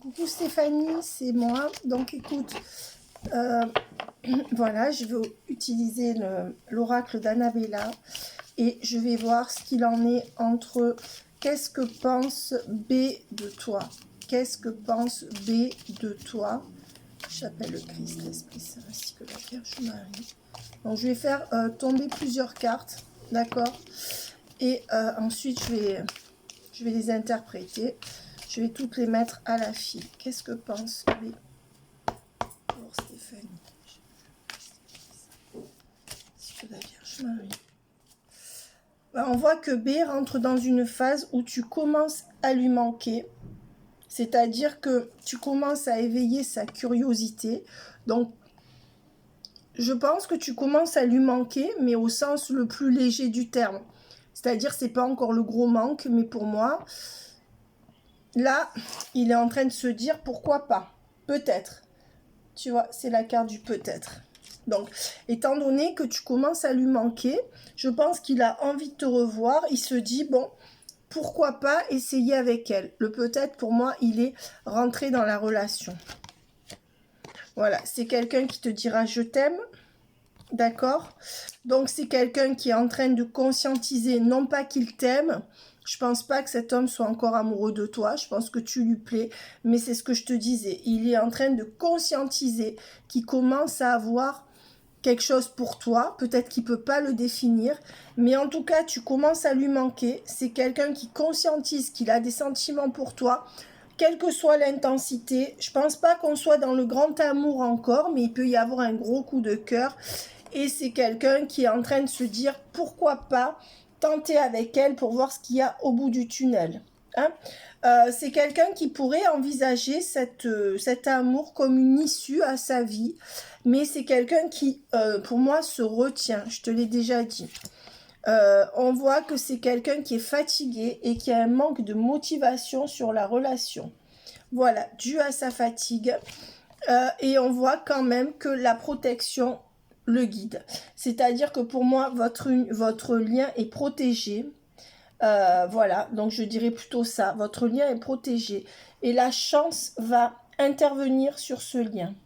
Coucou Stéphanie, c'est moi. Donc écoute, voilà, je vais utiliser l'oracle d'Annabella et je vais voir ce qu'il en est entre qu'est-ce que pense B de toi. Qu'est-ce que pense B de toi? J'appelle le Christ, l'Esprit Saint, ainsi que la Vierge Marie. Donc je vais faire tomber plusieurs cartes, d'accord? Et ensuite je vais les interpréter. Je vais toutes les mettre à la file. Qu'est-ce que pense B pour Stéphanie? Ainsi que la Vierge Marie. On voit que B rentre dans une phase où tu commences à lui manquer. C'est-à-dire que tu commences à éveiller sa curiosité. Donc, je pense que tu commences à lui manquer, mais au sens le plus léger du terme. C'est-à-dire, c'est pas encore le gros manque, mais pour moi, là, il est en train de se dire pourquoi pas. Peut-être. Tu vois, c'est la carte du peut-être. Donc, étant donné que tu commences à lui manquer, je pense qu'il a envie de te revoir. Il se dit, bon, pourquoi pas essayer avec elle. Le peut-être, pour moi, il est rentré dans la relation. Voilà, c'est quelqu'un qui te dira « je t'aime ». D'accord? Donc, c'est quelqu'un qui est en train de conscientiser, non pas qu'il t'aime. Je pense pas que cet homme soit encore amoureux de toi. Je pense que tu lui plais. Mais c'est ce que je te disais. Il est en train de conscientiser qu'il commence à avoir quelque chose pour toi. Peut-être qu'il peut pas le définir. Mais en tout cas, tu commences à lui manquer. C'est quelqu'un qui conscientise qu'il a des sentiments pour toi. Quelle que soit l'intensité. Je pense pas qu'on soit dans le grand amour encore. Mais il peut y avoir un gros coup de cœur. Et c'est quelqu'un qui est en train de se dire pourquoi pas tenter avec elle pour voir ce qu'il y a au bout du tunnel. Hein? C'est quelqu'un qui pourrait envisager cet amour comme une issue à sa vie, mais c'est quelqu'un qui, pour moi, se retient. Je te l'ai déjà dit. On voit que c'est quelqu'un qui est fatigué et qui a un manque de motivation sur la relation. Voilà, dû à sa fatigue. Et on voit quand même que la protection le guide. C'est-à-dire que pour moi, votre lien est protégé. Voilà, donc je dirais plutôt ça. Votre lien est protégé. Et la chance va intervenir sur ce lien.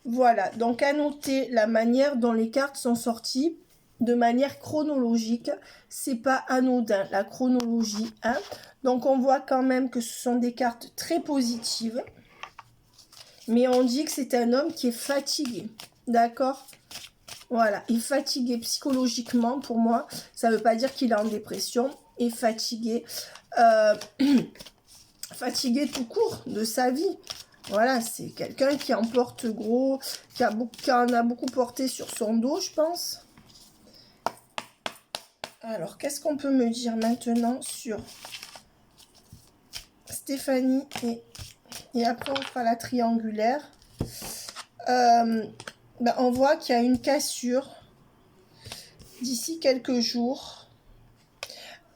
Voilà, donc à noter la manière dont les cartes sont sorties de manière chronologique. C'est pas anodin, la chronologie. Hein. Donc on voit quand même que ce sont des cartes très positives. Mais on dit que c'est un homme qui est fatigué. D'accord? Voilà, il est fatigué psychologiquement pour moi. Ça ne veut pas dire qu'il est en dépression. Il est fatigué. Fatigué tout court de sa vie. Voilà, c'est quelqu'un qui en porte gros, qui en a beaucoup porté sur son dos, je pense. Alors, qu'est-ce qu'on peut me dire maintenant sur Stéphanie et après on fera la triangulaire. On voit qu'il y a une cassure d'ici quelques jours.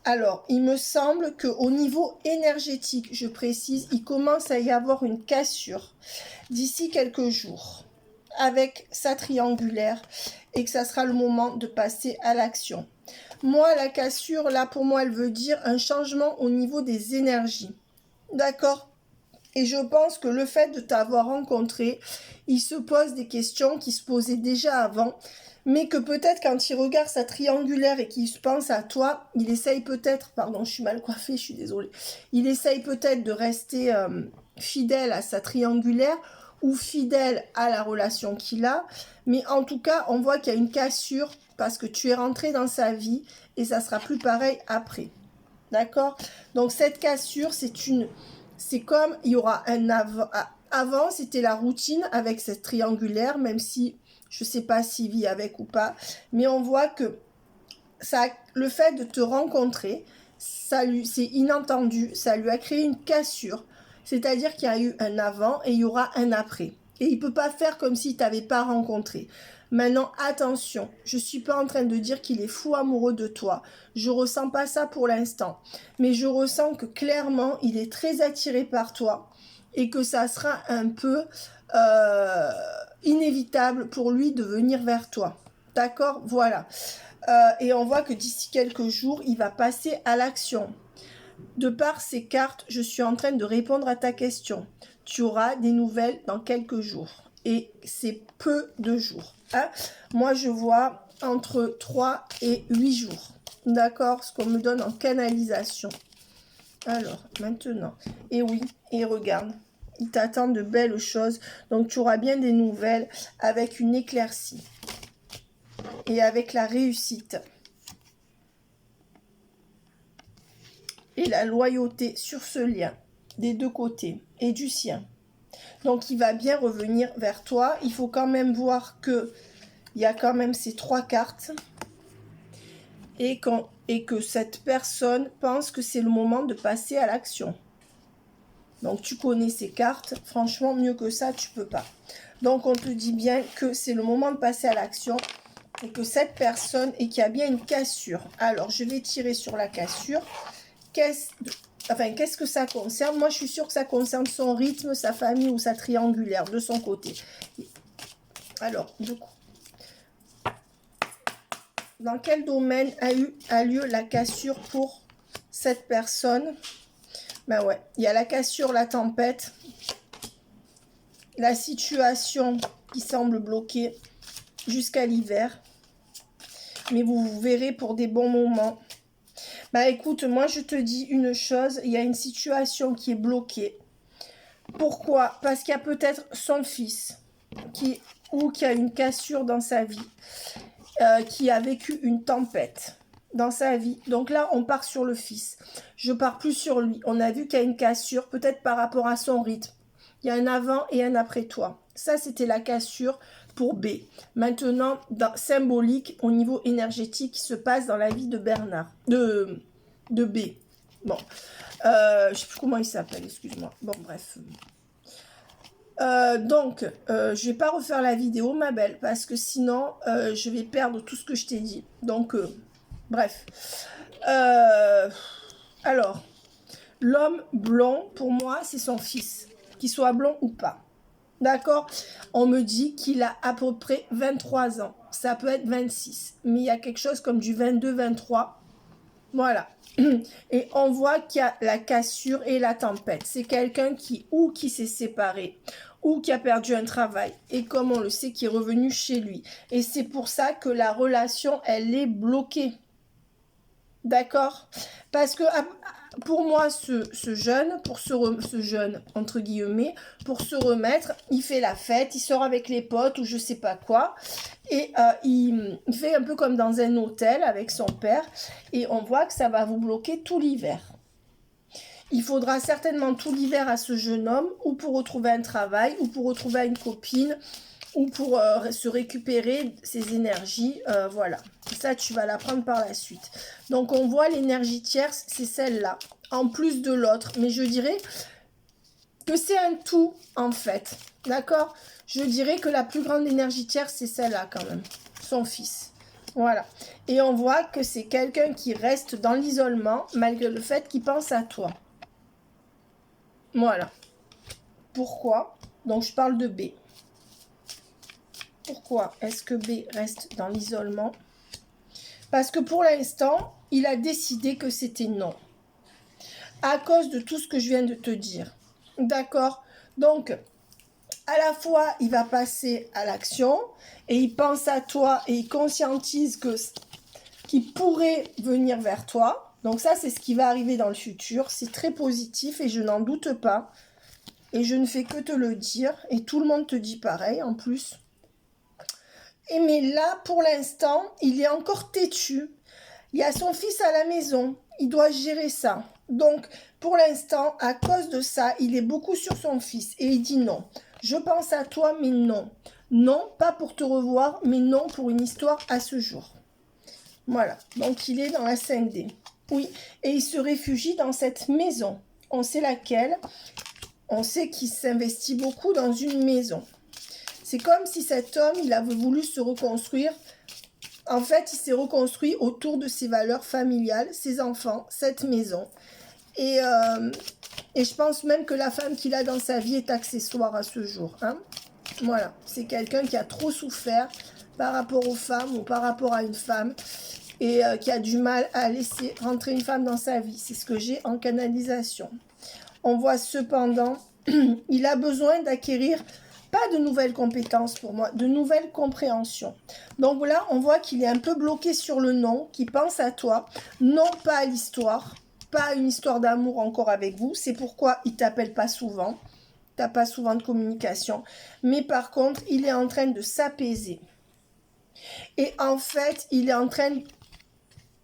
Alors, il me semble qu'au niveau énergétique, je précise, il commence à y avoir une cassure d'ici quelques jours avec sa triangulaire et que ça sera le moment de passer à l'action. Moi, la cassure, là, pour moi, elle veut dire un changement au niveau des énergies. D'accord ? Et je pense que le fait de t'avoir rencontré, il se pose des questions qui se posaient déjà avant, mais que peut-être quand il regarde sa triangulaire et qu'il pense à toi, il essaye peut-être, pardon, je suis mal coiffée, je suis désolée, il essaye peut-être de rester fidèle à sa triangulaire ou fidèle à la relation qu'il a, mais en tout cas, on voit qu'il y a une cassure parce que tu es rentré dans sa vie et ça sera plus pareil après. D'accord? Donc cette cassure, c'est comme il y aura un avant. Avant, c'était la routine avec cette triangulaire, même si je ne sais pas s'il vit avec ou pas. Mais on voit que le fait de te rencontrer, c'est inattendu, ça lui a créé une cassure. C'est-à-dire qu'il y a eu un avant et il y aura un après. Et il ne peut pas faire comme s'il ne t'avait pas rencontré. Maintenant, attention, je ne suis pas en train de dire qu'il est fou amoureux de toi. Je ne ressens pas ça pour l'instant. Mais je ressens que clairement, il est très attiré par toi et que ça sera un peu inévitable pour lui de venir vers toi. D'accord? Voilà. Et on voit que d'ici quelques jours, il va passer à l'action. De par ces cartes, je suis en train de répondre à ta question. Tu auras des nouvelles dans quelques jours. Et c'est peu de jours. Hein. Moi, je vois entre 3 et 8 jours. D'accord? Ce qu'on me donne en canalisation. Alors, maintenant. Et oui, et regarde. Il t'attend de belles choses. Donc, tu auras bien des nouvelles avec une éclaircie. Et avec la réussite. Et la loyauté sur ce lien. Des deux côtés. Et du sien. Donc, il va bien revenir vers toi. Il faut quand même voir que il y a quand même ces 3 cartes. Et que cette personne pense que c'est le moment de passer à l'action. Donc, tu connais ces cartes. Franchement, mieux que ça, tu peux pas. Donc, on te dit bien que c'est le moment de passer à l'action. Et que cette personne, et qu'il y a bien une cassure. Alors, je vais tirer sur la cassure. Qu'est-ce que ça concerne? Moi, je suis sûre que ça concerne son rythme, sa famille ou sa triangulaire, de son côté. Alors, du coup, dans quel domaine a lieu la cassure pour cette personne? Ben ouais, il y a la cassure, la tempête, la situation qui semble bloquée jusqu'à l'hiver. Mais vous verrez pour des bons moments. Bah écoute, moi je te dis une chose, il y a une situation qui est bloquée. Pourquoi? Parce qu'il y a peut-être son fils qui a une cassure dans sa vie, qui a vécu une tempête dans sa vie. Donc là, on part sur le fils. Je pars plus sur lui. On a vu qu'il y a une cassure, peut-être par rapport à son rythme. Il y a un avant et un après toi. Ça, c'était la cassure pour B. Maintenant, symbolique, au niveau énergétique, qui se passe dans la vie de Bernard, de B. Bon, je ne sais plus comment il s'appelle, excuse-moi. Bon, bref. Donc, je vais pas refaire la vidéo, ma belle, parce que sinon, je vais perdre tout ce que je t'ai dit. Donc, bref. Alors, l'homme blond, pour moi, c'est son fils. Qu'il soit blond ou pas. D'accord? On me dit qu'il a à peu près 23 ans. Ça peut être 26. Mais il y a quelque chose comme du 22, 23. Voilà. Et on voit qu'il y a la cassure et la tempête. C'est quelqu'un qui s'est séparé ou qui a perdu un travail. Et comme on le sait, qui est revenu chez lui. Et c'est pour ça que la relation, elle est bloquée. D'accord? Parce que pour moi, ce jeune, entre guillemets, pour se remettre, il fait la fête, il sort avec les potes ou je sais pas quoi. Et il fait un peu comme dans un hôtel avec son père. Et on voit que ça va vous bloquer tout l'hiver. Il faudra certainement tout l'hiver à ce jeune homme, ou pour retrouver un travail, ou pour retrouver une copine, ou pour se récupérer ses énergies, voilà. Ça, tu vas l'apprendre par la suite. Donc, on voit l'énergie tierce, c'est celle-là, en plus de l'autre. Mais je dirais que c'est un tout, en fait. D'accord? Je dirais que la plus grande énergie tierce, c'est celle-là, quand même. Son fils. Voilà. Et on voit que c'est quelqu'un qui reste dans l'isolement, malgré le fait qu'il pense à toi. Voilà. Pourquoi? Donc, je parle de B. Pourquoi est-ce que B reste dans l'isolement? Parce que pour l'instant, il a décidé que c'était non. À cause de tout ce que je viens de te dire. D'accord? Donc, à la fois, il va passer à l'action et il pense à toi et il conscientise qu'il pourrait venir vers toi. Donc ça, c'est ce qui va arriver dans le futur. C'est très positif et je n'en doute pas. Et je ne fais que te le dire. Et tout le monde te dit pareil en plus. Et mais là, pour l'instant, il est encore têtu. Il y a son fils à la maison. Il doit gérer ça. Donc, pour l'instant, à cause de ça, il est beaucoup sur son fils. Et il dit non. Je pense à toi, mais non. Non, pas pour te revoir, mais non pour une histoire à ce jour. Voilà. Donc, il est dans la 5D. Oui. Et il se réfugie dans cette maison. On sait laquelle. On sait qu'il s'investit beaucoup dans une maison. C'est comme si cet homme, il avait voulu se reconstruire. En fait, il s'est reconstruit autour de ses valeurs familiales, ses enfants, cette maison. Et je pense même que la femme qu'il a dans sa vie est accessoire à ce jour. Hein. Voilà, c'est quelqu'un qui a trop souffert par rapport aux femmes ou par rapport à une femme. et qui a du mal à laisser rentrer une femme dans sa vie. C'est ce que j'ai en canalisation. On voit cependant, il a besoin d'acquérir pas de nouvelles compétences pour moi, de nouvelles compréhensions. Donc là, on voit qu'il est un peu bloqué sur le non, qu'il pense à toi, non pas à l'histoire, pas une histoire d'amour encore avec vous. C'est pourquoi il t'appelle pas souvent. T'as pas souvent de communication. Mais par contre, il est en train de s'apaiser. Et en fait, il est en train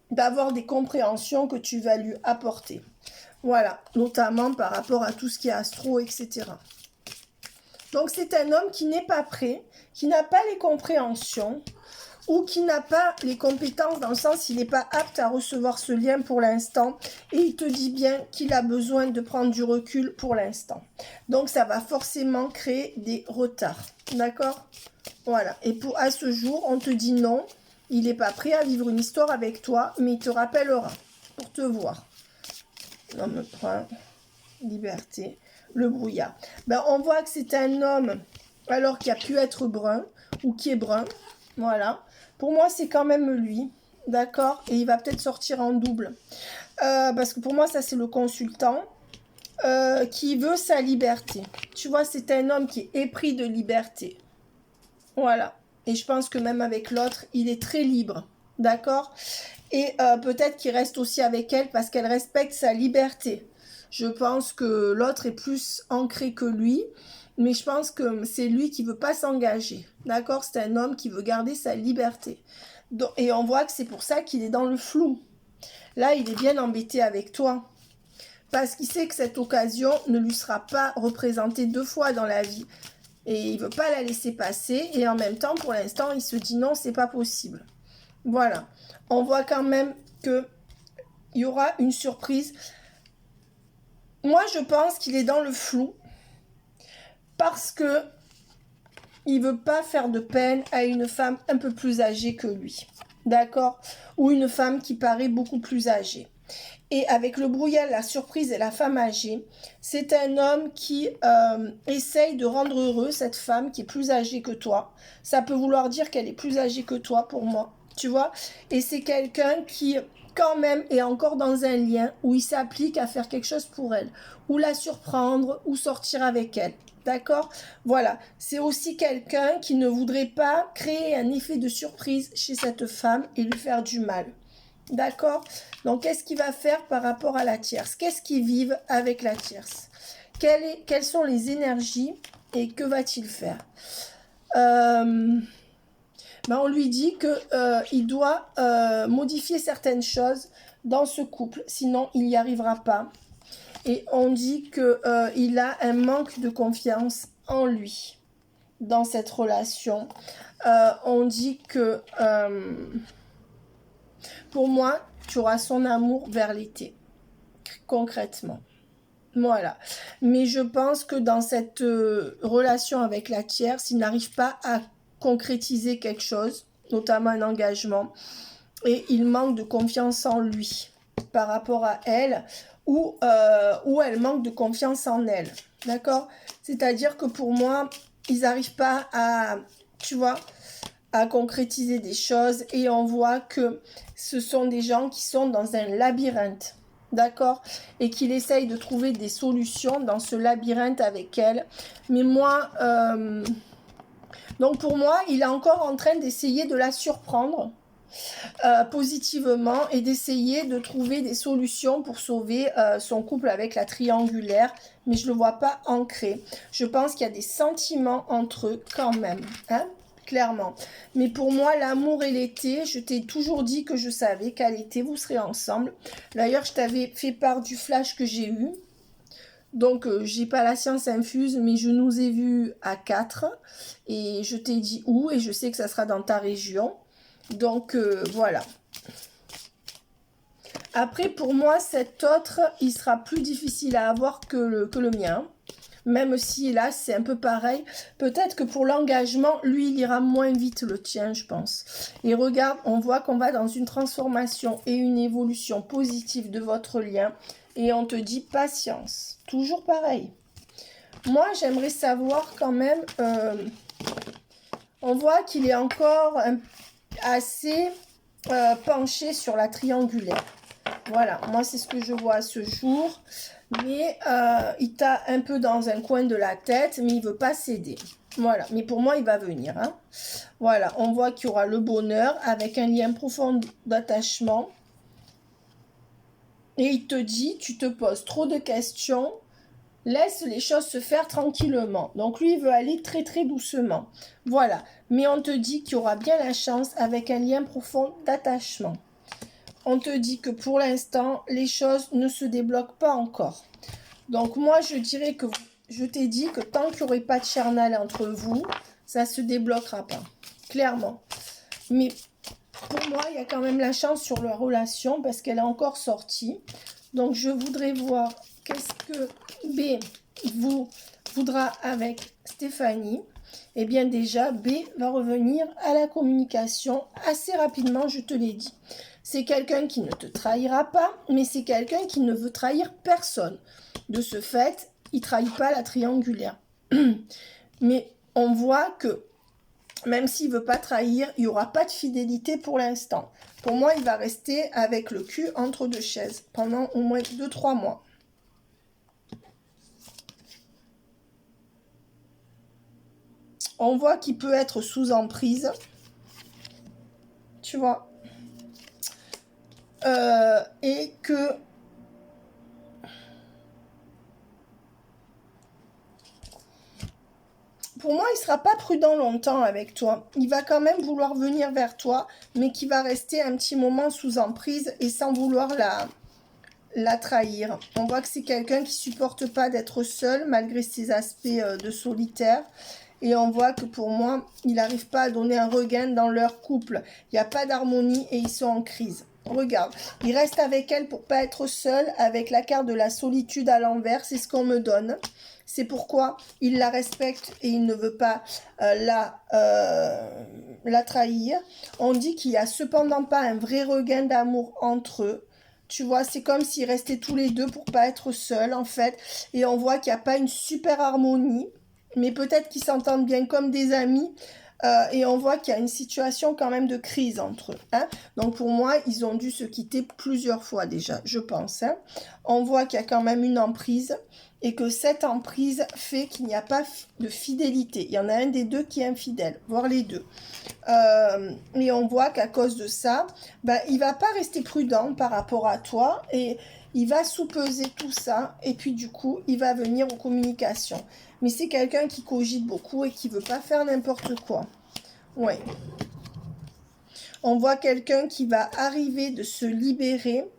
d'avoir des compréhensions que tu vas lui apporter. Voilà, notamment par rapport à tout ce qui est astro, etc. Donc, c'est un homme qui n'est pas prêt, qui n'a pas les compréhensions ou qui n'a pas les compétences dans le sens il n'est pas apte à recevoir ce lien pour l'instant et il te dit bien qu'il a besoin de prendre du recul pour l'instant. Donc, ça va forcément créer des retards. D'accord? Voilà. Et à ce jour, on te dit non, il n'est pas prêt à vivre une histoire avec toi, mais il te rappellera pour te voir. On me prend liberté, le brouillard. Ben, on voit que c'est un homme, alors qui a pu être brun, ou qui est brun. Voilà. Pour moi, c'est quand même lui. D'accord? Et il va peut-être sortir en double. Parce que pour moi, ça, c'est le consultant qui veut sa liberté. Tu vois, c'est un homme qui est épris de liberté. Voilà. Et je pense que même avec l'autre, il est très libre. D'accord? Et peut-être qu'il reste aussi avec elle parce qu'elle respecte sa liberté. Je pense que l'autre est plus ancré que lui. Mais je pense que c'est lui qui ne veut pas s'engager. D'accord? C'est un homme qui veut garder sa liberté. Donc, et on voit que c'est pour ça qu'il est dans le flou. Là, il est bien embêté avec toi. Parce qu'il sait que cette occasion ne lui sera pas représentée 2 fois dans la vie. Et il ne veut pas la laisser passer. Et en même temps, pour l'instant, il se dit non, c'est pas possible. Voilà. On voit quand même qu'il y aura une surprise. Moi, je pense qu'il est dans le flou. Parce que il veut pas faire de peine à une femme un peu plus âgée que lui. D'accord? Ou une femme qui paraît beaucoup plus âgée. Et avec le brouillard, la surprise et la femme âgée, c'est un homme qui essaye de rendre heureux cette femme qui est plus âgée que toi. Ça peut vouloir dire qu'elle est plus âgée que toi pour moi, tu vois. Et c'est quelqu'un qui quand même est encore dans un lien où il s'applique à faire quelque chose pour elle, ou la surprendre, ou sortir avec elle. D'accord? Voilà. C'est aussi quelqu'un qui ne voudrait pas créer un effet de surprise chez cette femme et lui faire du mal. D'accord? Donc, qu'est-ce qu'il va faire par rapport à la tierce? Qu'est-ce qu'ils vivent avec la tierce? Quelles sont les énergies et que va-t-il faire? On lui dit qu'il doit modifier certaines choses dans ce couple, sinon il n'y arrivera pas. Et on dit qu'il a un manque de confiance en lui dans cette relation. On dit que... pour moi, tu auras son amour vers l'été, concrètement. Voilà. Mais je pense que dans cette relation avec la tierce, il n'arrive pas à concrétiser quelque chose, notamment un engagement, et il manque de confiance en lui par rapport à elle, ou elle manque de confiance en elle. D'accord? C'est-à-dire que pour moi, ils n'arrivent pas à, tu vois, à concrétiser des choses et on voit que ce sont des gens qui sont dans un labyrinthe, d'accord? Et qu'il essaye de trouver des solutions dans ce labyrinthe avec elle. Mais moi, donc pour moi, il est encore en train d'essayer de la surprendre positivement et d'essayer de trouver des solutions pour sauver son couple avec la triangulaire. Mais je ne le vois pas ancré. Je pense qu'il y a des sentiments entre eux quand même, hein? Clairement. Mais pour moi, l'amour et l'été, je t'ai toujours dit que je savais qu'à l'été, vous serez ensemble. D'ailleurs, je t'avais fait part du flash que j'ai eu. Donc, j'ai pas la science infuse, mais je nous ai vus à 4. Et je t'ai dit où, et je sais que ça sera dans ta région. Donc, voilà. Après, pour moi, cet autre, il sera plus difficile à avoir que le mien. Même si là, c'est un peu pareil. Peut-être que pour l'engagement, lui, il ira moins vite le tien, je pense. Et regarde, on voit qu'on va dans une transformation et une évolution positive de votre lien. Et on te dit patience. Toujours pareil. Moi, j'aimerais savoir quand même... on voit qu'il est encore assez penché sur la triangulaire. Voilà, moi c'est ce que je vois à ce jour. Mais il t'a un peu dans un coin de la tête, mais il veut pas céder. Voilà, mais pour moi il va venir. Hein. Voilà, on voit qu'il y aura le bonheur avec un lien profond d'attachement. Et il te dit, tu te poses trop de questions, laisse les choses se faire tranquillement. Donc lui, il veut aller très très doucement. Voilà, mais on te dit qu'il y aura bien la chance avec un lien profond d'attachement. On te dit que pour l'instant, les choses ne se débloquent pas encore. Donc moi, je dirais que je t'ai dit que tant qu'il n'y aurait pas de charnel entre vous, ça ne se débloquera pas, clairement. Mais pour moi, il y a quand même la chance sur leur relation parce qu'elle est encore sortie. Donc, je voudrais voir qu'est-ce que B voudra avec Stéphanie. Eh bien, déjà, B va revenir à la communication assez rapidement, je te l'ai dit. C'est quelqu'un qui ne te trahira pas, mais c'est quelqu'un qui ne veut trahir personne. De ce fait, il ne trahit pas la triangulaire. Mais on voit que même s'il ne veut pas trahir, il n'y aura pas de fidélité pour l'instant. Pour moi, il va rester avec le cul entre deux chaises pendant au moins 2-3 mois. On voit qu'il peut être sous emprise. Tu vois. Et que... Pour moi, il ne sera pas prudent longtemps avec toi. Il va quand même vouloir venir vers toi, mais qui va rester un petit moment sous emprise et sans vouloir la trahir. On voit que c'est quelqu'un qui supporte pas d'être seul, malgré ses aspects de solitaire. Et on voit que pour moi, il n'arrive pas à donner un regain dans leur couple. Il n'y a pas d'harmonie et ils sont en crise. Regarde, il reste avec elle pour pas être seul, avec la carte de la solitude à l'envers. C'est ce qu'on me donne. C'est pourquoi il la respecte et il ne veut pas la trahir. On dit qu'il n'y a cependant pas un vrai regain d'amour entre eux. Tu vois, c'est comme s'ils restaient tous les deux pour pas être seuls, en fait. Et on voit qu'il n'y a pas une super harmonie. Mais peut-être qu'ils s'entendent bien comme des amis. Et on voit qu'il y a une situation quand même de crise entre eux. Hein. Donc pour moi, ils ont dû se quitter plusieurs fois déjà, je pense. Hein. On voit qu'il y a quand même une emprise. Et que cette emprise fait qu'il n'y a pas de fidélité. Il y en a un des deux qui est infidèle, voire les deux. Et on voit qu'à cause de ça, ben, il va pas rester prudent par rapport à toi et il va sous-peser tout ça et puis du coup, il va venir aux communications. Mais c'est quelqu'un qui cogite beaucoup et qui veut pas faire n'importe quoi. Ouais. On voit quelqu'un qui va arriver de se libérer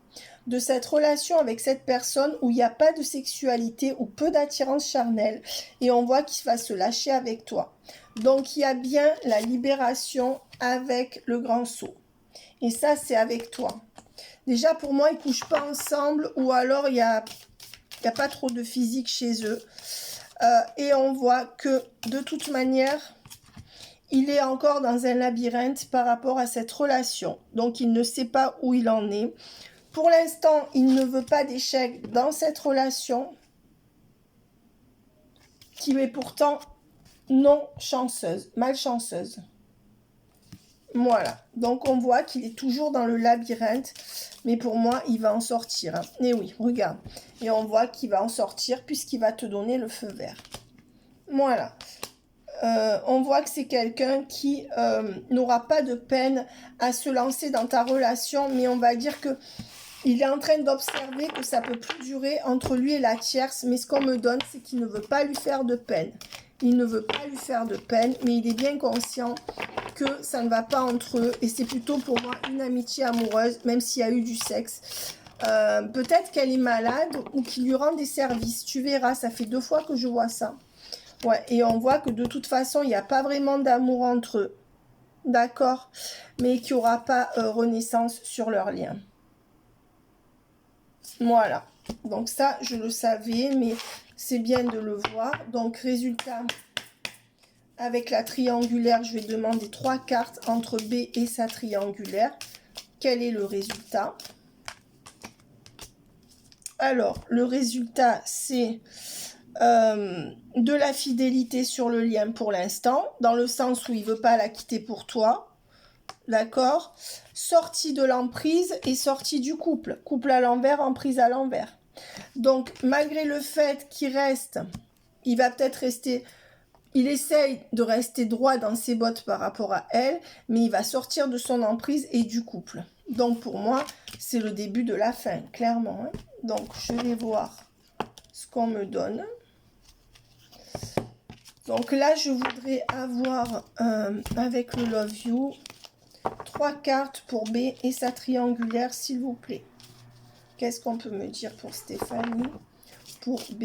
de cette relation avec cette personne où il n'y a pas de sexualité ou peu d'attirance charnelle et on voit qu'il va se lâcher avec toi. Donc, il y a bien la libération avec le grand saut. Et ça, c'est avec toi. Déjà, pour moi, ils ne couchent pas ensemble ou alors il n'y a pas trop de physique chez eux. Et on voit que, de toute manière, il est encore dans un labyrinthe par rapport à cette relation. Donc, il ne sait pas où il en est. Pour l'instant, il ne veut pas d'échec dans cette relation qui est pourtant non chanceuse, malchanceuse. Voilà. Donc, on voit qu'il est toujours dans le labyrinthe. Mais pour moi, il va en sortir. Hein. Et oui, regarde. Et on voit qu'il va en sortir puisqu'il va te donner le feu vert. Voilà. On voit que c'est quelqu'un qui n'aura pas de peine à se lancer dans ta relation. Mais on va dire que il est en train d'observer que ça peut plus durer entre lui et la tierce. Mais ce qu'on me donne, c'est qu'il ne veut pas lui faire de peine. Il ne veut pas lui faire de peine, mais il est bien conscient que ça ne va pas entre eux. Et c'est plutôt pour moi une amitié amoureuse, même s'il y a eu du sexe. Peut-être qu'elle est malade ou qu'il lui rend des services. Tu verras, ça fait 2 fois que je vois ça. Ouais, et on voit que de toute façon, il n'y a pas vraiment d'amour entre eux. D'accord? Mais qu'il n'y aura pas renaissance sur leur lien. Voilà. Donc ça, je le savais, mais c'est bien de le voir. Donc, résultat, avec la triangulaire, je vais demander 3 cartes entre B et sa triangulaire. Quel est le résultat? Alors, le résultat, c'est de la fidélité sur le lien pour l'instant, dans le sens où il ne veut pas la quitter pour toi. d'accord? Sortie de l'emprise et sortie du couple. Couple à l'envers, emprise à l'envers. Donc, malgré le fait qu'il reste, il va peut-être rester... Il essaye de rester droit dans ses bottes par rapport à elle, mais il va sortir de son emprise et du couple. Donc, pour moi, c'est le début de la fin, clairement. Hein. Donc, je vais voir ce qu'on me donne. Donc là, je voudrais avoir, avec le Love You, 3 cartes pour B et sa triangulaire, s'il vous plaît. Qu'est-ce qu'on peut me dire pour Stéphanie? Pour B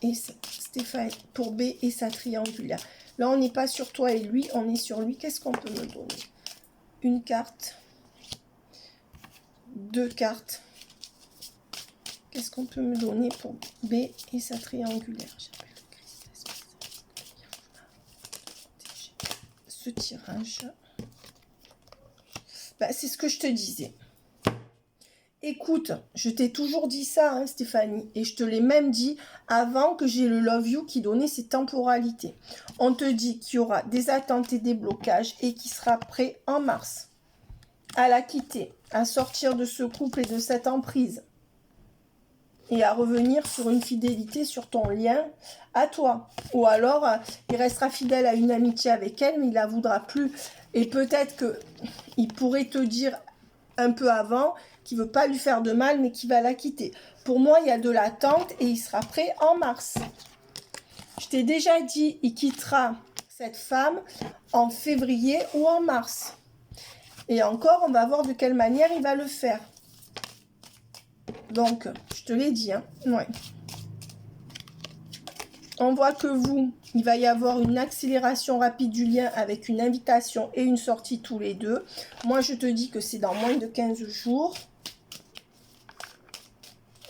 et Stéphanie, pour B et sa triangulaire. Là, on n'est pas sur toi et lui, on est sur lui. Qu'est-ce qu'on peut me donner? Une carte. 2 cartes. Qu'est-ce qu'on peut me donner pour B et sa triangulaire? Ce tirage. Bah, c'est ce que je te disais. Écoute, je t'ai toujours dit ça, hein, Stéphanie, et je te l'ai même dit avant que j'ai le Love You qui donnait ses temporalités. On te dit qu'il y aura des attentes et des blocages et qu'il sera prêt en mars à la quitter, à sortir de ce couple et de cette emprise et à revenir sur une fidélité sur ton lien à toi. Ou alors, il restera fidèle à une amitié avec elle, mais il la voudra plus. Et peut-être qu'il pourrait te dire un peu avant qui veut pas lui faire de mal, mais qui va la quitter. Pour moi, il y a de l'attente et il sera prêt en mars. Je t'ai déjà dit, il quittera cette femme en février ou en mars. Et encore, on va voir de quelle manière il va le faire. Donc, je te l'ai dit, hein. Ouais. On voit que vous, il va y avoir une accélération rapide du lien avec une invitation et une sortie tous les deux. Moi, je te dis que c'est dans moins de 15 jours.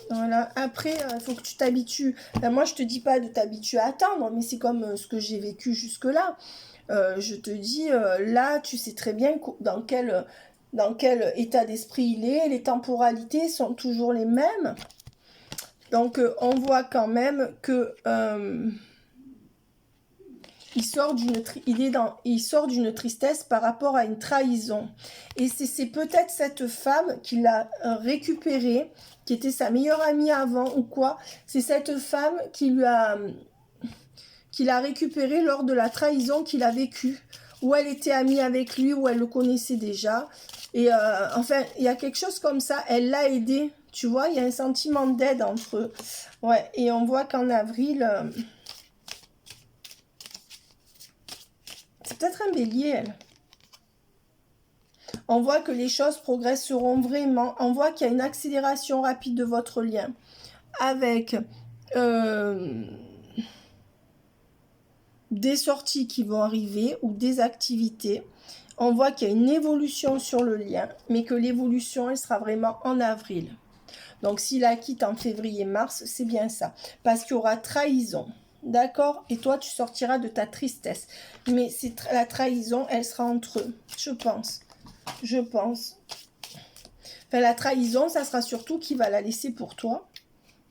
Voilà. Après, il faut que tu t'habitues. Enfin, moi, je te dis pas de t'habituer à attendre, mais c'est comme ce que j'ai vécu jusque-là. Je te dis, là, tu sais très bien dans quel état d'esprit il est. Les temporalités sont toujours les mêmes. Donc, on voit quand même que il sort d'une tristesse par rapport à une trahison. Et c'est peut-être cette femme qui l'a récupéré, qui était sa meilleure amie avant ou quoi. C'est cette femme qui l'a récupéré lors de la trahison qu'il a vécue. Où elle était amie avec lui, où elle le connaissait déjà. Et enfin, il y a quelque chose comme ça. Elle l'a aidé. Tu vois, il y a un sentiment d'aide entre eux. Ouais, et on voit qu'en avril... c'est peut-être un bélier, elle. On voit que les choses progresseront vraiment. On voit qu'il y a une accélération rapide de votre lien. Avec des sorties qui vont arriver ou des activités. On voit qu'il y a une évolution sur le lien. Mais que l'évolution, elle sera vraiment en avril. Donc, s'il la quitte en février-mars, c'est bien ça. Parce qu'il y aura trahison. D'accord? Et toi, tu sortiras de ta tristesse. Mais la trahison, elle sera entre eux. Je pense. Je pense. Enfin, la trahison, ça sera surtout qui va la laisser pour toi.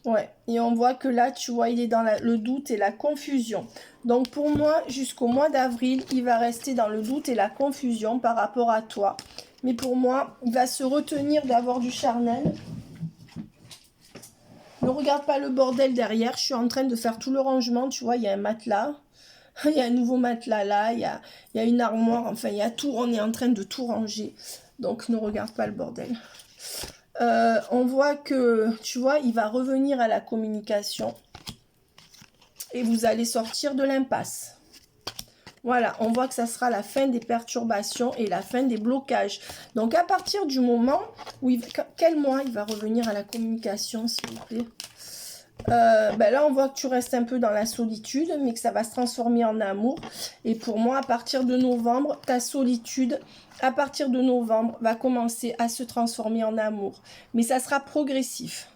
Ouais. Et on voit que là, tu vois, il est dans le doute et la confusion. Donc, pour moi, jusqu'au mois d'avril, il va rester dans le doute et la confusion par rapport à toi. Mais pour moi, il va se retenir d'avoir du charnel. Ne regarde pas le bordel derrière. Je suis en train de faire tout le rangement. Tu vois, il y a un matelas. Il y a un nouveau matelas là. Il y a une armoire. Enfin, il y a tout. On est en train de tout ranger. Donc, ne regarde pas le bordel. On voit que, tu vois, il va revenir à la communication. Et vous allez sortir de l'impasse. Voilà, on voit que ça sera la fin des perturbations et la fin des blocages. Donc, à partir du moment où quel mois il va revenir à la communication, s'il vous plaît? Ben là, on voit que tu restes un peu dans la solitude, mais que ça va se transformer en amour. Et pour moi, à partir de novembre, ta solitude, à partir de novembre, va commencer à se transformer en amour. Mais ça sera progressif.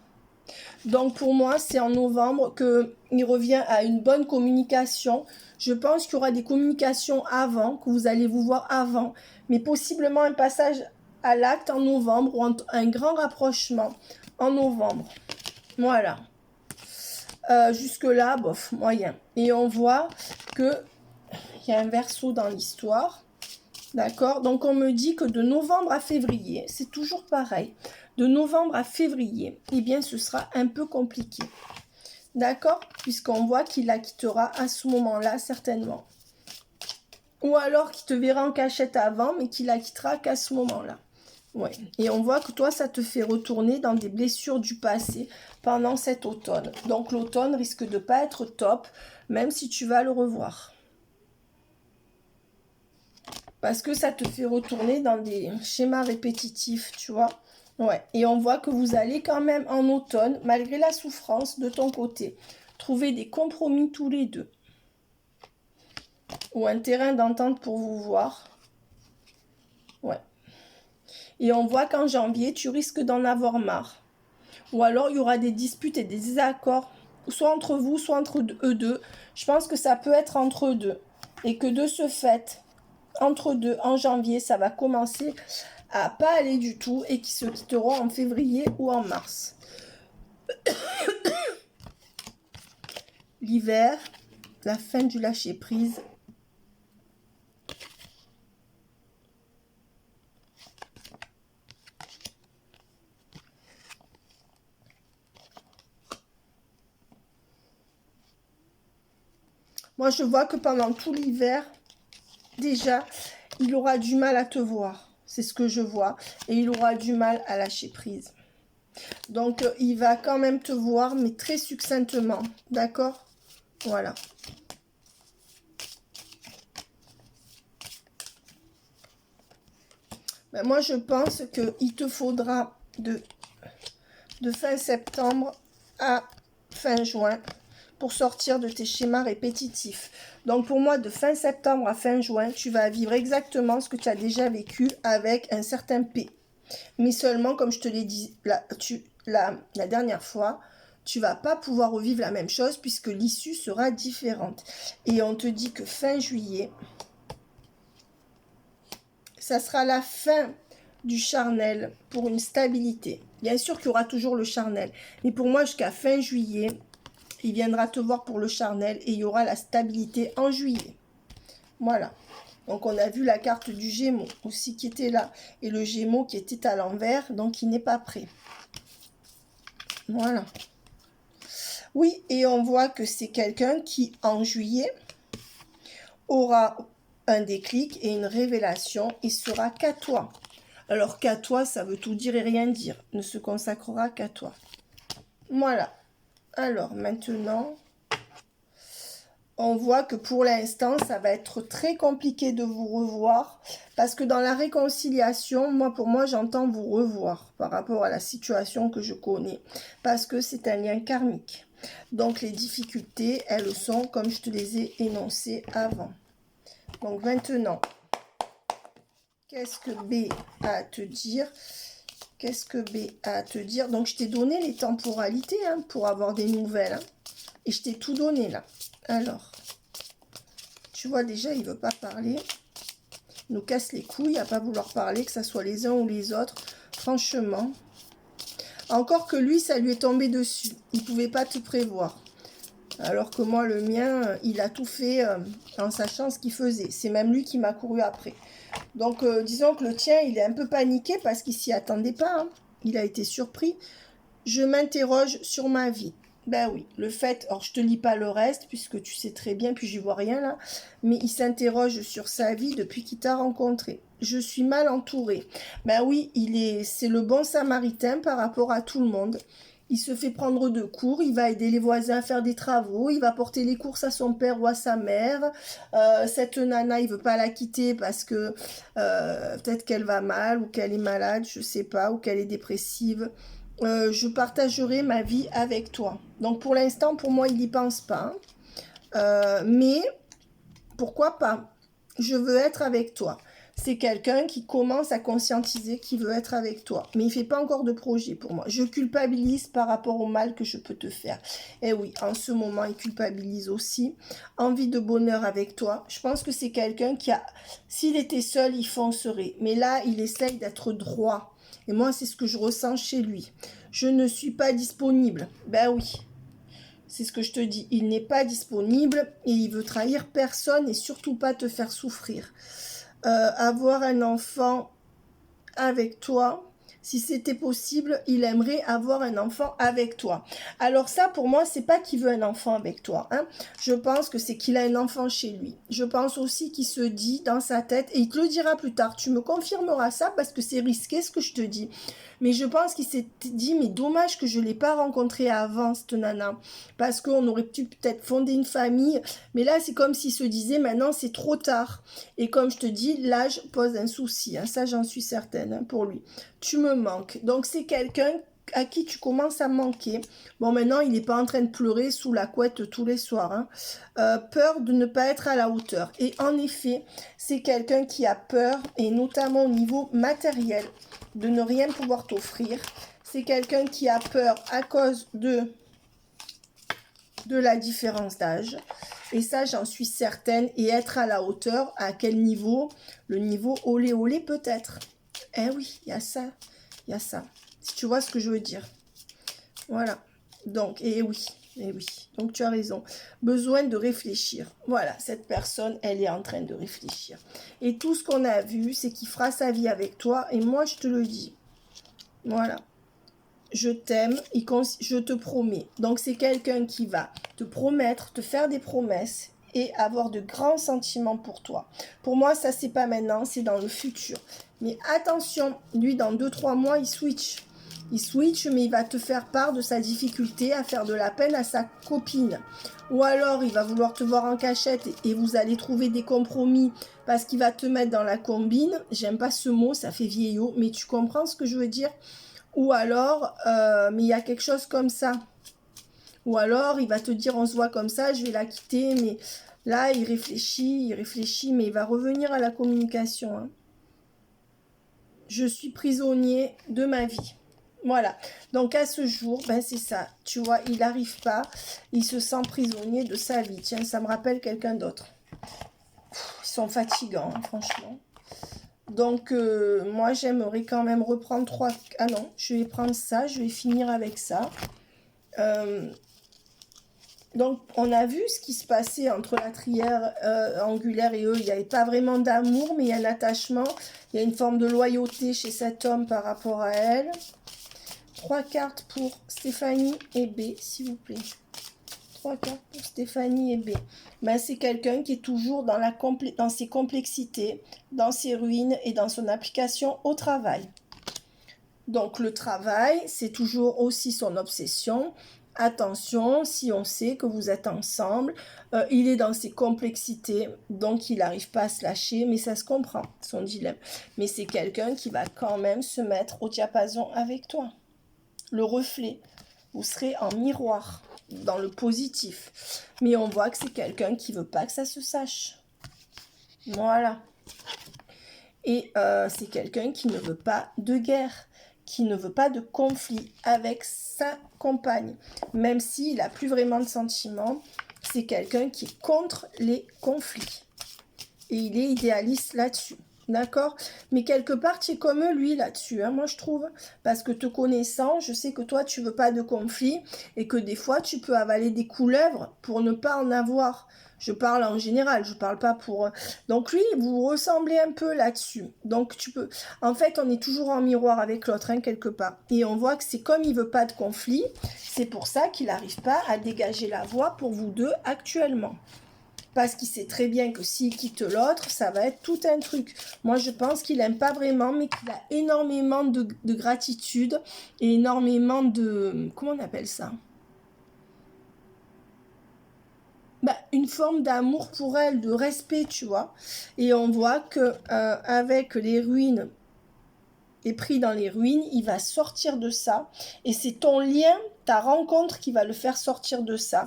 Donc, pour moi, c'est en novembre qu'il revient à une bonne communication. Je pense qu'il y aura des communications avant, que vous allez vous voir avant, mais possiblement un passage à l'acte en novembre ou un grand rapprochement en novembre. Voilà. Jusque-là, bof, moyen. Et on voit qu'il y a un verseau dans l'histoire. D'accord? Donc, on me dit que de novembre à février, c'est toujours pareil. De novembre à février, eh bien, ce sera un peu compliqué. D'accord? Puisqu'on voit qu'il la quittera à ce moment-là, certainement. Ou alors qu'il te verra en cachette avant, mais qu'il la quittera qu'à ce moment-là. Ouais. Et on voit que toi, ça te fait retourner dans des blessures du passé pendant cet automne. Donc, l'automne risque de pas être top, même si tu vas le revoir. Parce que ça te fait retourner dans des schémas répétitifs, tu vois. Ouais. Et on voit que vous allez quand même en automne, malgré la souffrance de ton côté, trouver des compromis tous les deux. Ou un terrain d'entente pour vous voir. Ouais. Et on voit qu'en janvier, tu risques d'en avoir marre. Ou alors, il y aura des disputes et des désaccords, soit entre vous, soit entre eux deux. Je pense que ça peut être entre eux deux. Et que de ce fait, entre deux, en janvier, ça va commencer à pas aller du tout et qui se quitteront en février ou en mars. L'hiver, la fin du lâcher-prise. Moi, je vois que pendant tout l'hiver, déjà, il aura du mal à te voir. C'est ce que je vois. Et il aura du mal à lâcher prise. Donc, il va quand même te voir, mais très succinctement. D'accord? Voilà. Ben, moi, je pense qu'il te faudra de fin septembre à fin juin pour sortir de tes schémas répétitifs. Donc, pour moi, de fin septembre à fin juin, tu vas vivre exactement ce que tu as déjà vécu avec un certain P. Mais seulement, comme je te l'ai dit la dernière fois, tu vas pas pouvoir revivre la même chose puisque l'issue sera différente. Et on te dit que fin juillet, ça sera la fin du charnel pour une stabilité. Bien sûr qu'il y aura toujours le charnel. Mais pour moi, jusqu'à fin juillet, il viendra te voir pour le charnel et il y aura la stabilité en juillet. Voilà. Donc, on a vu la carte du Gémeaux aussi qui était là. Et le Gémeaux qui était à l'envers, donc il n'est pas prêt. Voilà. Oui, et on voit que c'est quelqu'un qui, en juillet, aura un déclic et une révélation et sera qu'à toi. Alors qu'à toi, ça veut tout dire et rien dire. Ne se consacrera qu'à toi. Voilà. Alors, maintenant, on voit que pour l'instant, ça va être très compliqué de vous revoir. Parce que dans la réconciliation, pour moi, j'entends vous revoir par rapport à la situation que je connais. Parce que c'est un lien karmique. Donc, les difficultés, elles sont comme je te les ai énoncées avant. Donc, maintenant, qu'est-ce que B a à te dire? Qu'est-ce que B a à te dire? Donc, je t'ai donné les temporalités pour avoir des nouvelles. Et je t'ai tout donné là. Alors, tu vois déjà, il ne veut pas parler. Il nous casse les couilles à ne pas vouloir parler, que ce soit les uns ou les autres. Franchement. Encore que lui, ça lui est tombé dessus. Il ne pouvait pas te prévoir. Alors que moi, le mien, il a tout fait en sachant ce qu'il faisait. C'est même lui qui m'a couru après. Donc, disons que le tien, il est un peu paniqué parce qu'il s'y attendait pas. Il a été surpris. Je m'interroge sur ma vie. Ben oui, le fait... Alors, je te lis pas le reste puisque tu sais très bien, puis j'y vois rien là. Mais il s'interroge sur sa vie depuis qu'il t'a rencontré. Je suis mal entourée. Ben oui, c'est le bon samaritain par rapport à tout le monde. Il se fait prendre de court, il va aider les voisins à faire des travaux, il va porter les courses à son père ou à sa mère. Cette nana, il veut pas la quitter parce que peut-être qu'elle va mal ou qu'elle est malade, je sais pas, ou qu'elle est dépressive. Je partagerai ma vie avec toi. Donc pour l'instant, pour moi, il n'y pense pas. Mais pourquoi pas? Je veux être avec toi. C'est quelqu'un qui commence à conscientiser qu'il veut être avec toi. Mais il ne fait pas encore de projet pour moi. Je culpabilise par rapport au mal que je peux te faire. Et oui, en ce moment, il culpabilise aussi. Envie de bonheur avec toi. Je pense que c'est quelqu'un qui a... S'il était seul, il foncerait. Mais là, il essaye d'être droit. Et moi, c'est ce que je ressens chez lui. Je ne suis pas disponible. Ben oui. C'est ce que je te dis. Il n'est pas disponible et il veut trahir personne et surtout pas te faire souffrir. avoir un enfant avec toi. Si c'était possible, il aimerait avoir un enfant avec toi. Alors ça, pour moi, c'est pas qu'il veut un enfant avec toi. Hein. Je pense que c'est qu'il a un enfant chez lui. Je pense aussi qu'il se dit dans sa tête, et il te le dira plus tard, tu me confirmeras ça parce que c'est risqué ce que je te dis. Mais je pense qu'il s'est dit, mais dommage que je ne l'ai pas rencontré avant, cette nana. Parce qu'on aurait pu peut-être fonder une famille. Mais là, c'est comme s'il se disait, maintenant, c'est trop tard. Et comme je te dis, l'âge pose un souci. Hein. Ça, j'en suis certaine hein, pour lui. Tu me manques. Donc, c'est quelqu'un à qui tu commences à manquer. Bon, maintenant, il n'est pas en train de pleurer sous la couette tous les soirs. Hein. Peur de ne pas être à la hauteur. Et en effet, c'est quelqu'un qui a peur, et notamment au niveau matériel, de ne rien pouvoir t'offrir. C'est quelqu'un qui a peur à cause de la différence d'âge. Et ça, j'en suis certaine. Et être à la hauteur, à quel niveau? Le niveau olé olé peut-être. Eh oui, il y a ça. Il y a ça. Si tu vois ce que je veux dire. Voilà. Donc, et oui. Et oui. Donc, tu as raison. Besoin de réfléchir. Voilà. Cette personne, elle est en train de réfléchir. Et tout ce qu'on a vu, c'est qu'il fera sa vie avec toi. Et moi, je te le dis. Voilà. Je t'aime, je te promets. Donc, c'est quelqu'un qui va te promettre, te faire des promesses et avoir de grands sentiments pour toi. Pour moi, ça, c'est pas maintenant, c'est dans le futur. Mais attention, lui, dans 2-3 mois, il switch. Il switch, mais il va te faire part de sa difficulté à faire de la peine à sa copine. Ou alors, il va vouloir te voir en cachette et vous allez trouver des compromis parce qu'il va te mettre dans la combine. J'aime pas ce mot, ça fait vieillot, mais tu comprends ce que je veux dire? Ou alors, mais il y a quelque chose comme ça. Ou alors, il va te dire, on se voit comme ça, je vais la quitter. Mais là, il réfléchit, mais il va revenir à la communication. Hein. Je suis prisonnier de ma vie. Voilà. Donc, à ce jour, ben c'est ça. Tu vois, il n'arrive pas. Il se sent prisonnier de sa vie. Tiens, ça me rappelle quelqu'un d'autre. Ils sont fatigants, hein, franchement. Donc, moi, j'aimerais quand même reprendre 3... Ah non, je vais prendre ça, je vais finir avec ça. Donc, on a vu ce qui se passait entre la trière angulaire et eux. Il n'y avait pas vraiment d'amour, mais il y a un attachement. Il y a une forme de loyauté chez cet homme par rapport à elle. 3 cartes pour Stéphanie et B, s'il vous plaît. 3 cartes pour Stéphanie et B. Ben, c'est quelqu'un qui est toujours dans ses complexités, dans ses ruines et dans son application au travail. Donc, le travail, c'est toujours aussi son obsession. Attention, si on sait que vous êtes ensemble, il est dans ses complexités, donc il n'arrive pas à se lâcher, mais ça se comprend, son dilemme. Mais c'est quelqu'un qui va quand même se mettre au diapason avec toi. Le reflet, vous serez en miroir, dans le positif. Mais on voit que c'est quelqu'un qui ne veut pas que ça se sache. Voilà. Et c'est quelqu'un qui ne veut pas de guerre, qui ne veut pas de conflit avec sa compagne. Même s'il n'a plus vraiment de sentiments, c'est quelqu'un qui est contre les conflits. Et il est idéaliste là-dessus. D'accord? Mais quelque part, tu es comme lui là-dessus, hein, moi je trouve. Parce que te connaissant, je sais que toi, tu veux pas de conflit et que des fois, tu peux avaler des couleuvres pour ne pas en avoir. Je parle en général, je parle pas pour... Donc lui, vous ressemblez un peu là-dessus. Donc tu peux... En fait, on est toujours en miroir avec l'autre, hein, quelque part. Et on voit que c'est comme il veut pas de conflit, c'est pour ça qu'il n'arrive pas à dégager la voie pour vous deux actuellement. Parce qu'il sait très bien que s'il quitte l'autre, ça va être tout un truc. Moi, je pense qu'il n'aime pas vraiment, mais qu'il a énormément de gratitude et énormément de... Comment on appelle ça? Bah, une forme d'amour pour elle, de respect, tu vois. Et on voit que avec les ruines et pris dans les ruines, il va sortir de ça. Et c'est ton lien, ta rencontre qui va le faire sortir de ça.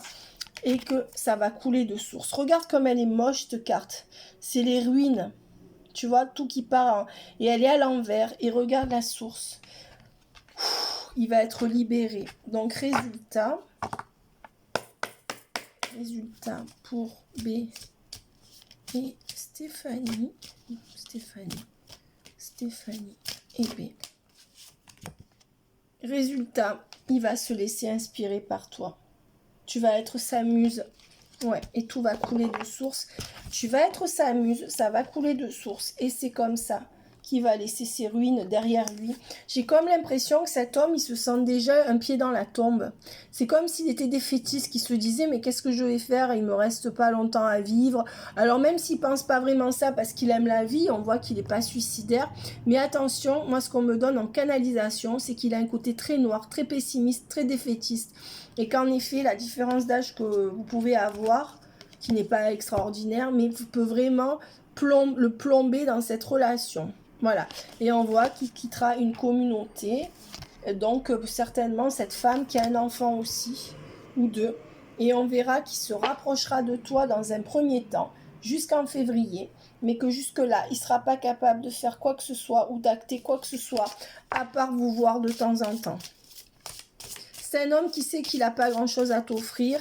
Et que ça va couler de source. Regarde comme elle est moche, cette carte. C'est les ruines. Tu vois, tout qui part. Et elle est à l'envers. Et regarde la source. Il va être libéré. Donc, résultat pour B et Stéphanie et B. Résultat, il va se laisser inspirer par toi. Tu vas être sa muse Ouais, et tout va couler de source. Tu vas être sa muse, ça va couler de source. Et c'est comme ça qu'il va laisser ses ruines derrière lui. J'ai comme l'impression que cet homme, il se sent déjà un pied dans la tombe. C'est comme s'il était défaitiste, qui se disait, mais qu'est-ce que je vais faire? Il me reste pas longtemps à vivre. Alors même s'il pense pas vraiment ça parce qu'il aime la vie, on voit qu'il n'est pas suicidaire. Mais attention, moi ce qu'on me donne en canalisation, c'est qu'il a un côté très noir, très pessimiste, très défaitiste. Et qu'en effet, la différence d'âge que vous pouvez avoir, qui n'est pas extraordinaire, mais peut vraiment le plomber dans cette relation. Voilà. Et on voit qu'il quittera une communauté. Donc, certainement, cette femme qui a un enfant aussi, ou deux. Et on verra qu'il se rapprochera de toi dans un premier temps, jusqu'en février. Mais que jusque-là, il ne sera pas capable de faire quoi que ce soit ou d'acter quoi que ce soit, à part vous voir de temps en temps. C'est un homme qui sait qu'il n'a pas grand-chose à t'offrir.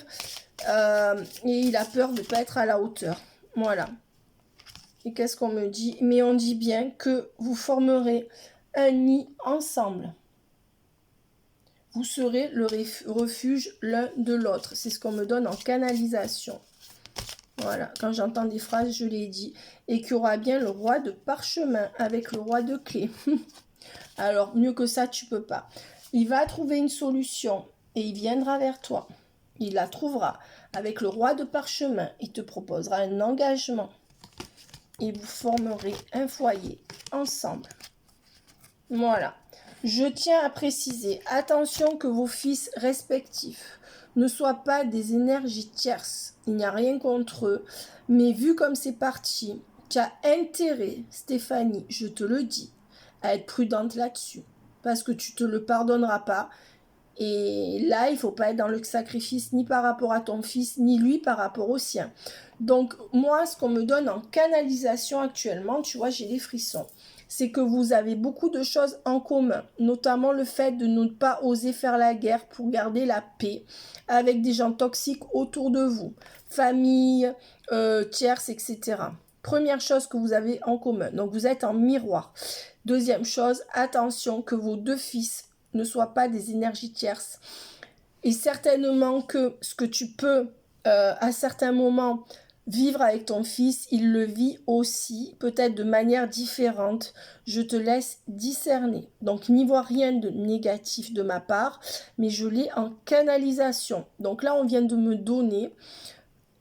Et il a peur de ne pas être à la hauteur. Voilà. Et qu'est-ce qu'on me dit? Mais on dit bien que vous formerez un nid ensemble. Vous serez le refuge l'un de l'autre. C'est ce qu'on me donne en canalisation. Voilà, quand j'entends des phrases, je l'ai dit. Et qu'il y aura bien le roi de parchemin avec le roi de clé. Alors, mieux que ça, tu peux pas. Il va trouver une solution et il viendra vers toi. Il la trouvera avec le roi de parchemin. Il te proposera un engagement. Et vous formerez un foyer ensemble. Voilà. Je tiens à préciser, attention que vos fils respectifs ne soient pas des énergies tierces. Il n'y a rien contre eux. Mais vu comme c'est parti, tu as intérêt, Stéphanie, je te le dis, à être prudente là-dessus. Parce que tu ne te le pardonneras pas. Et là, il ne faut pas être dans le sacrifice ni par rapport à ton fils, ni lui par rapport au sien. Donc, moi, ce qu'on me donne en canalisation actuellement, tu vois, j'ai des frissons. C'est que vous avez beaucoup de choses en commun, notamment le fait de ne pas oser faire la guerre pour garder la paix avec des gens toxiques autour de vous, famille, tierces, etc. Première chose que vous avez en commun, donc vous êtes en miroir. Deuxième chose, attention que vos deux fils ne soient pas des énergies tierces. Et certainement que ce que tu peux, à certains moments, vivre avec ton fils, il le vit aussi, peut-être de manière différente. Je te laisse discerner. Donc, n'y vois rien de négatif de ma part, mais je l'ai en canalisation. Donc là, on vient de me donner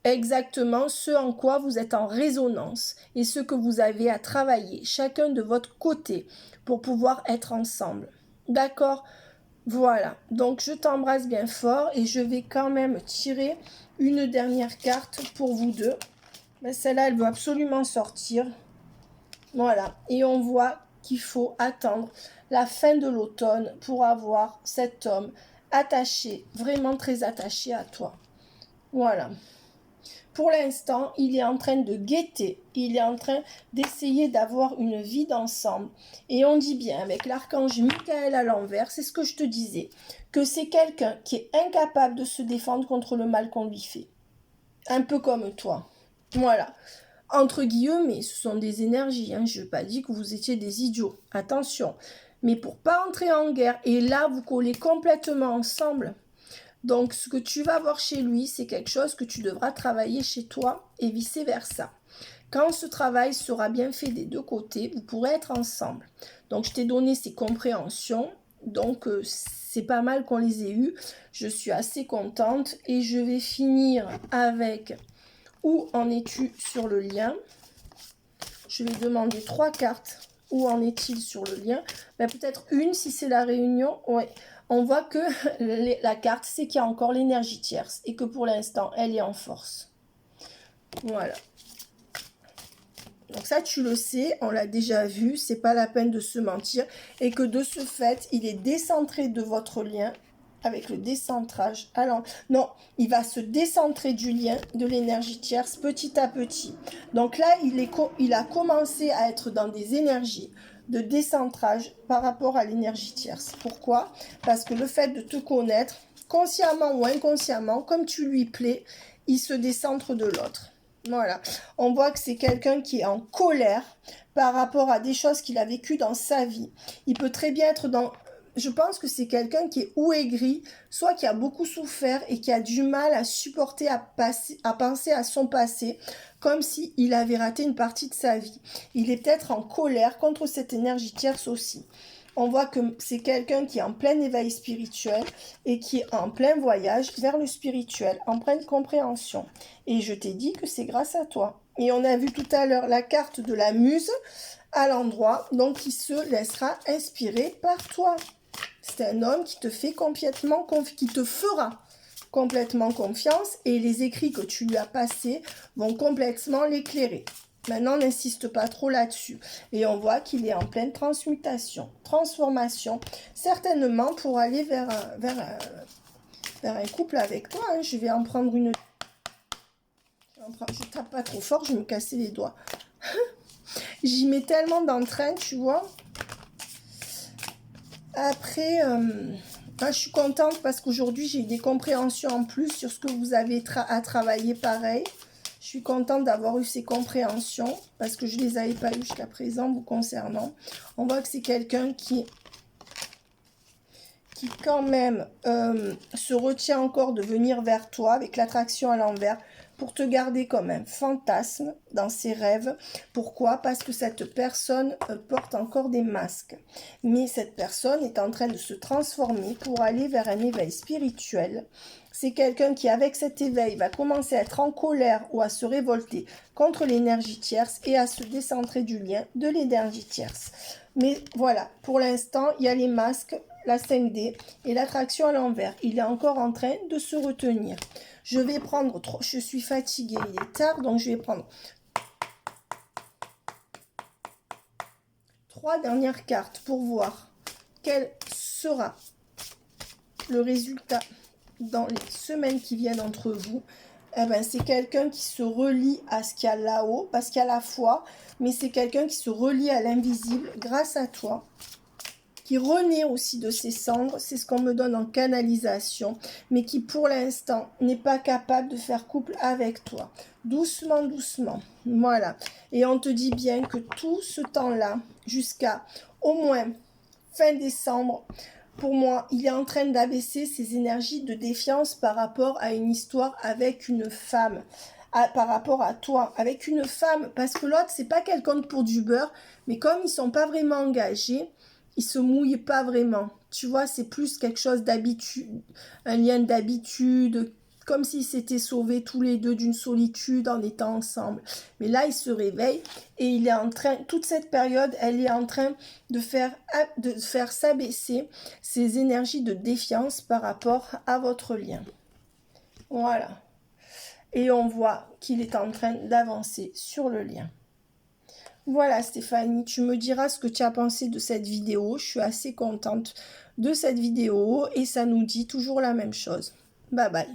exactement ce en quoi vous êtes en résonance et ce que vous avez à travailler, chacun de votre côté, pour pouvoir être ensemble. D'accord? Voilà, donc je t'embrasse bien fort et je vais quand même tirer une dernière carte pour vous deux. Ben, celle-là, elle veut absolument sortir. Voilà, et on voit qu'il faut attendre la fin de l'automne pour avoir cet homme attaché, vraiment très attaché à toi. Voilà. Pour l'instant, il est en train de guetter, il est en train d'essayer d'avoir une vie d'ensemble. Et on dit bien, avec l'archange Michael à l'envers, c'est ce que je te disais, que c'est quelqu'un qui est incapable de se défendre contre le mal qu'on lui fait. Un peu comme toi. Voilà. Entre guillemets, ce sont des énergies. Hein. Je n'ai pas dit que vous étiez des idiots. Attention. Mais pour pas entrer en guerre, et là, vous collez complètement ensemble. Donc, ce que tu vas voir chez lui, c'est quelque chose que tu devras travailler chez toi et vice-versa. Quand ce travail sera bien fait des deux côtés, vous pourrez être ensemble. Donc, je t'ai donné ces compréhensions. Donc, c'est pas mal qu'on les ait eues. Je suis assez contente. Et je vais finir avec où en es-tu sur le lien? Je vais demander 3 cartes. Où en est-il sur le lien? Ben, peut-être une si c'est la réunion. Ouais. On voit que la carte, c'est qu'il y a encore l'énergie tierce et que pour l'instant, elle est en force. Voilà. Donc ça, tu le sais, on l'a déjà vu, c'est pas la peine de se mentir. Et que de ce fait, il est décentré de votre lien avec le décentrage. Alors, non, il va se décentrer du lien de l'énergie tierce petit à petit. Donc là, il a commencé à être dans des énergies de décentrage par rapport à l'énergie tierce. Pourquoi? Parce que le fait de te connaître, consciemment ou inconsciemment, comme tu lui plais, il se décentre de l'autre. Voilà. On voit que c'est quelqu'un qui est en colère par rapport à des choses qu'il a vécues dans sa vie. Il peut très bien être je pense que c'est quelqu'un qui est ou aigri, soit qui a beaucoup souffert et qui a du mal à supporter, à penser à son passé, comme s'il avait raté une partie de sa vie. Il est peut-être en colère contre cette énergie tierce aussi. On voit que c'est quelqu'un qui est en plein éveil spirituel et qui est en plein voyage vers le spirituel, en pleine compréhension. Et je t'ai dit que c'est grâce à toi. Et on a vu tout à l'heure la carte de la muse à l'endroit, donc il se laissera inspirer par toi. C'est un homme qui te fait complètement qui te fera complètement confiance et les écrits que tu lui as passés vont complètement l'éclairer. Maintenant, n'insiste pas trop là-dessus. Et on voit qu'il est en pleine transmutation, transformation, certainement pour aller vers un couple avec toi. Hein. Je vais en prendre une... Je tape pas trop fort, je vais me casser les doigts. J'y mets tellement d'entrain, tu vois. Après, je suis contente parce qu'aujourd'hui, j'ai des compréhensions en plus sur ce que vous avez à travailler pareil. Je suis contente d'avoir eu ces compréhensions parce que je ne les avais pas eues jusqu'à présent vous concernant. On voit que c'est quelqu'un qui quand même se retient encore de venir vers toi avec l'attraction à l'envers pour te garder comme un fantasme dans ses rêves. Pourquoi? Parce que cette personne porte encore des masques. Mais cette personne est en train de se transformer pour aller vers un éveil spirituel. C'est quelqu'un qui, avec cet éveil, va commencer à être en colère ou à se révolter contre l'énergie tierce et à se décentrer du lien de l'énergie tierce. Mais voilà, pour l'instant, il y a les masques, la 5D et l'attraction à l'envers. Il est encore en train de se retenir. Je vais prendre, je suis fatiguée, il est tard, donc je vais prendre 3 dernières cartes pour voir quel sera le résultat dans les semaines qui viennent entre vous. Eh ben, c'est quelqu'un qui se relie à ce qu'il y a là-haut, parce qu'il y a la foi, mais c'est quelqu'un qui se relie à l'invisible grâce à toi, qui renaît aussi de ses cendres, c'est ce qu'on me donne en canalisation, mais qui pour l'instant n'est pas capable de faire couple avec toi. Doucement, doucement, voilà. Et on te dit bien que tout ce temps-là, jusqu'à au moins fin décembre, pour moi, il est en train d'abaisser ses énergies de défiance par rapport à une histoire avec une femme. Par rapport à toi, avec une femme, parce que l'autre, c'est pas quelqu'un pour du beurre, mais comme ils sont pas vraiment engagés, ils se mouillent pas vraiment. Tu vois, c'est plus quelque chose d'habitude, un lien d'habitude, comme s'ils s'étaient sauvés tous les deux d'une solitude en étant ensemble. Mais là, il se réveille et il est en train, toute cette période, elle est en train de faire s'abaisser ses énergies de défiance par rapport à votre lien. Voilà. Et on voit qu'il est en train d'avancer sur le lien. Voilà Stéphanie, tu me diras ce que tu as pensé de cette vidéo. Je suis assez contente de cette vidéo et ça nous dit toujours la même chose. Bye bye.